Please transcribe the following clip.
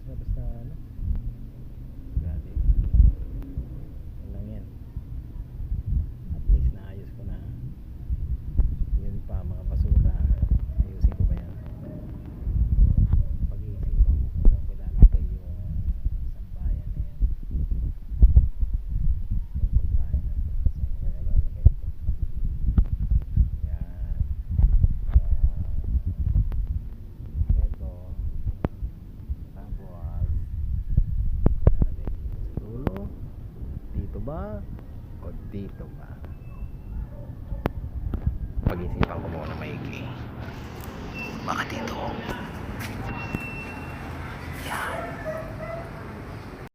labas na ano. Grabe. Yan lang yan. At least naayos ko na. Yun pa mga basura. Ayusin ko pa yan. Pag-iisipan ko kung saan ko ilalagay yung sampayan na yan. Yung sampayan na to. Saan ko kaya ilalagay ito. Yan. Ito. Tapos ilalagay dito sa dulo. Dito ba? O dito ba? Pag-isipan ko muna maigi. Baka dito. Yan.